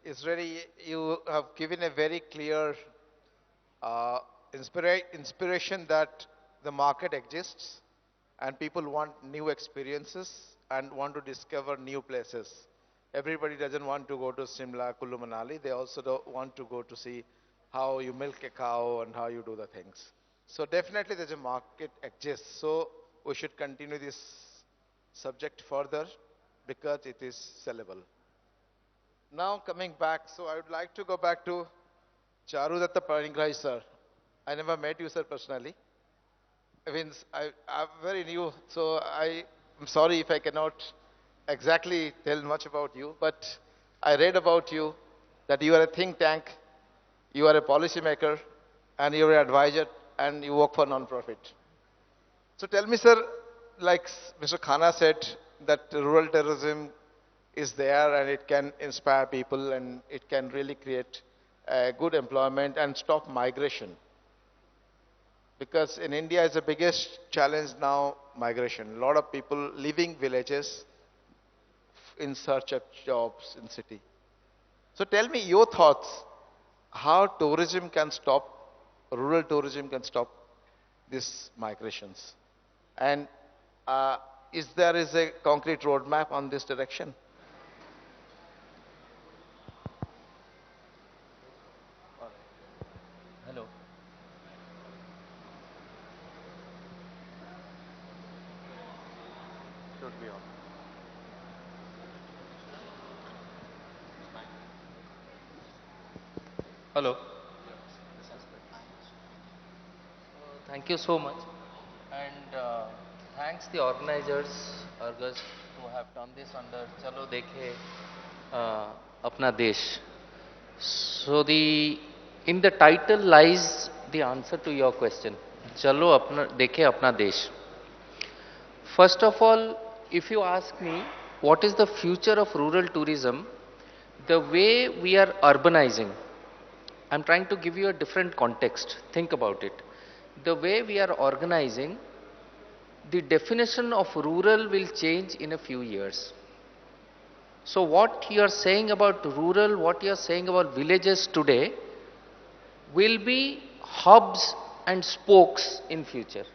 It's really, you have given a very clear uh, inspiration that the market exists and people want new experiences and want to discover new places. Everybody doesn't want to go to Simla, Kullu Manali. They also don't want to go to see how you milk a cow and how you do the things. So definitely there's a market exists. So we should continue this subject further because it is sellable. Now coming back, so I would like to go back to Charudatta Panigrahi sir. I never met you sir personally. I mean, I'm very new, so I'm sorry if I cannot exactly tell much about you, but I read about you that you are a think tank, you are a policymaker, and you are an advisor, and you work for non-profit. So tell me, sir, like Mr. Khanna said, that rural tourism is there and it can inspire people and it can really create good employment and stop migration. Because in India is the biggest challenge now migration. A lot of people leaving villages in search of jobs in city. So tell me your thoughts, how tourism can stop, rural tourism can stop these migrations. And uh, is there is a concrete roadmap on this direction? Hello. Should be on. Hello. Thank you so much. And thanks the organizers, Argus, to have done this under Chalo Dekhein Apna Desh. So in the title lies the answer to your question. Chalo Dekhein Apna Desh. First of all, if you ask me, what is the future of rural tourism? The way we are urbanizing, I'm trying to give you a different context. Think about it. The way we are organizing, the definition of rural will change in a few years. So, what you are saying about rural, what you are saying about villages today, will be hubs and spokes in future.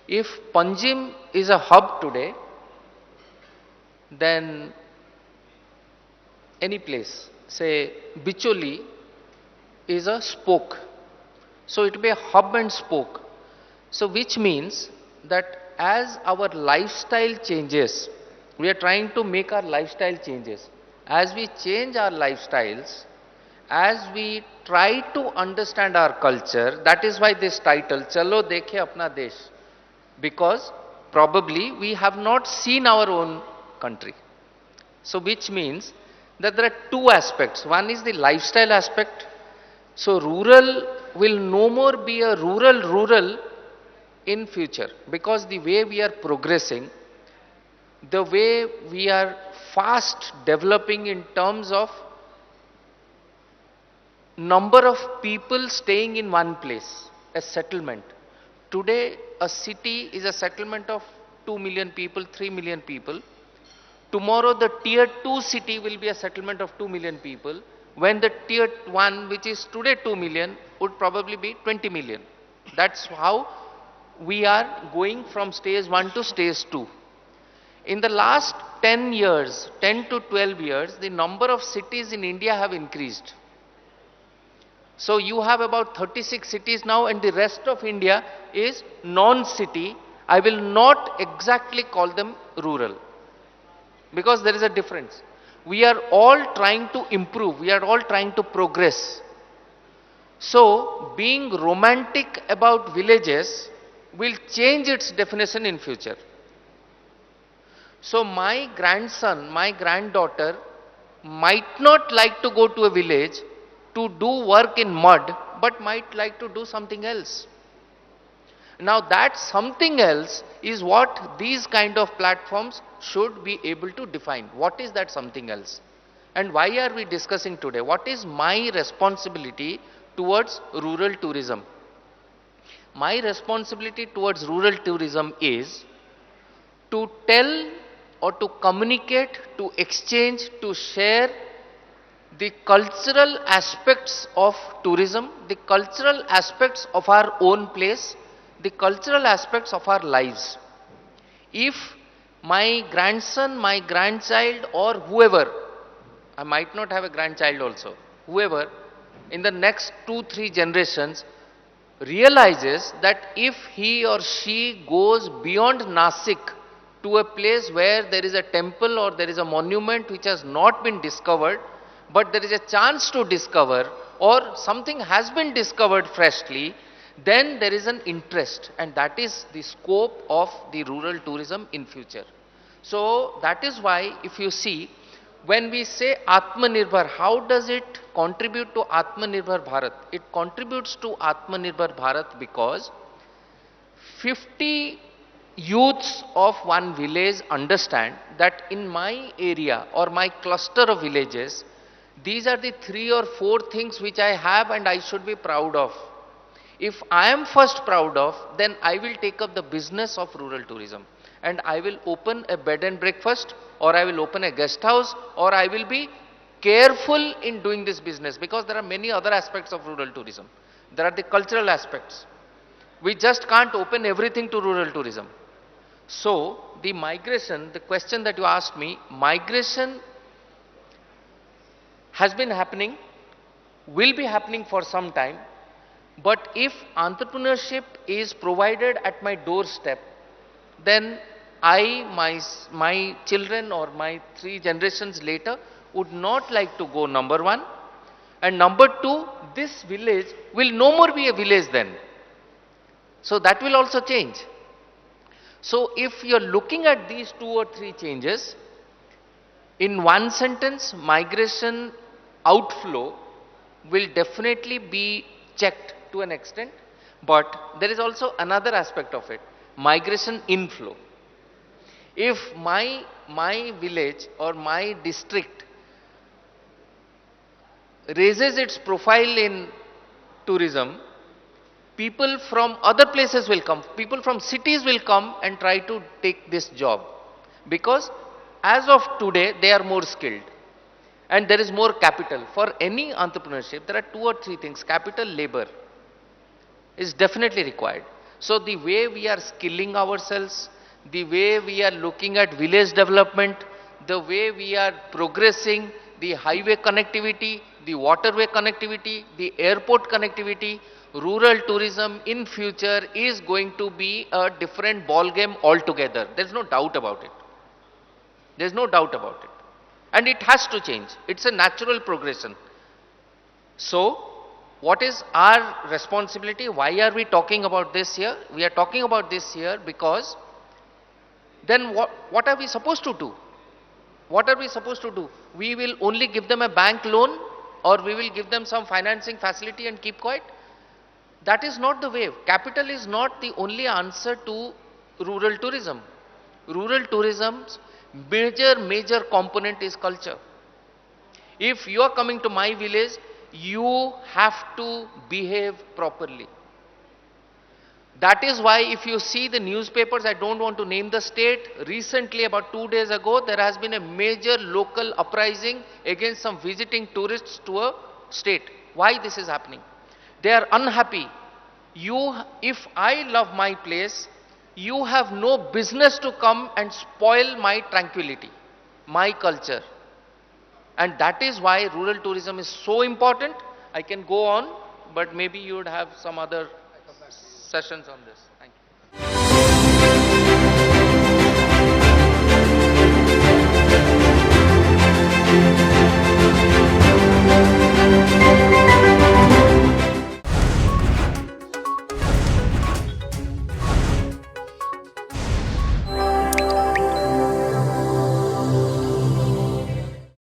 If Panjim is a hub today, then any place, say Bicholi is a spoke. So it will be a hub and spoke. So which means that as our lifestyle changes, we are trying to make our lifestyle changes. As we change our lifestyles, as we try to understand our culture, that is why this title, Chalo Dekhe Apna Desh, because probably we have not seen our own country. So which means that there are two aspects. One is the lifestyle aspect. So rural will no more be a rural in future, because the way we are progressing, the way we are fast developing in terms of number of people staying in one place, a settlement. Today a city is a settlement of 2 million people, 3 million people. Tomorrow the tier 2 city will be a settlement of 2 million people, when the tier 1, which is today 2 million, would probably be 20 million. That's how we are going from stage 1 to stage 2. In the last 10 years, 10 to 12 years, the number of cities in India have increased. So you have about 36 cities now, and the rest of India is non-city. I will not exactly call them rural, because there is a difference. We are all trying to improve, we are all trying to progress. So being romantic about villages will change its definition in future. So my grandson, my granddaughter might not like to go to a village to do work in mud, but might like to do something else. Now that something else is what these kind of platforms should be able to define. What is that something else? And why are we discussing today? What is my responsibility towards rural tourism? My responsibility towards rural tourism is to tell or to communicate, to exchange, to share the cultural aspects of tourism, the cultural aspects of our own place, the cultural aspects of our lives. If my grandson, my grandchild, or whoever, I might not have a grandchild also, whoever, in the next 2-3 generations realizes that if he or she goes beyond Nasik to a place where there is a temple or there is a monument which has not been discovered, but there is a chance to discover, or something has been discovered freshly, then there is an interest, and that is the scope of the rural tourism in future. So that is why if you see, when we say Atmanirbhar, how does it contribute to Atmanirbhar Bharat? It contributes to Atmanirbhar Bharat because 50 youths of one village understand that in my area or my cluster of villages, these are the 3 or 4 things which I have and I should be proud of. If I am first proud of, then I will take up the business of rural tourism, and I will open a bed and breakfast, or I will open a guest house, or I will be careful in doing this business, because there are many other aspects of rural tourism. There are the cultural aspects. We just can't open everything to rural tourism. So the migration, the question that you asked me, migration has been happening, will be happening for some time. But if entrepreneurship is provided at my doorstep, then my children or my 3 generations later would not like to go, number one. And number two, this village will no more be a village then. So that will also change. So if you're looking at these 2 or 3 changes, in one sentence, migration outflow will definitely be checked to an extent, but there is also another aspect of it, migration inflow. If my village or my district raises its profile in tourism, people from other places will come, people from cities will come and try to take this job, because as of today they are more skilled and there is more capital. For any entrepreneurship, there are 2 or 3 things. Capital, labor is definitely required. So the way we are skilling ourselves, the way we are looking at village development, the way we are progressing the highway connectivity, the waterway connectivity, the airport connectivity, rural tourism in future is going to be a different ball game altogether. There's no doubt about it. There's no doubt about it. And it has to change. It's a natural progression. So, what is our responsibility? Why are we talking about this here? We are talking about this here because then what are we supposed to do? What are we supposed to do? We will only give them a bank loan, or we will give them some financing facility and keep quiet? That is not the way. Capital is not the only answer to rural tourism. Rural tourism's major component is culture. If you are coming to my village, you have to behave properly. That is why if you see the newspapers, I don't want to name the state, recently about 2 days ago, there has been a major local uprising against some visiting tourists to a state. Why this is happening? They are unhappy. If I love my place, you have no business to come and spoil my tranquility, my culture. And that is why rural tourism is so important. I can go on, but maybe you would have some other sessions on this. Thank you.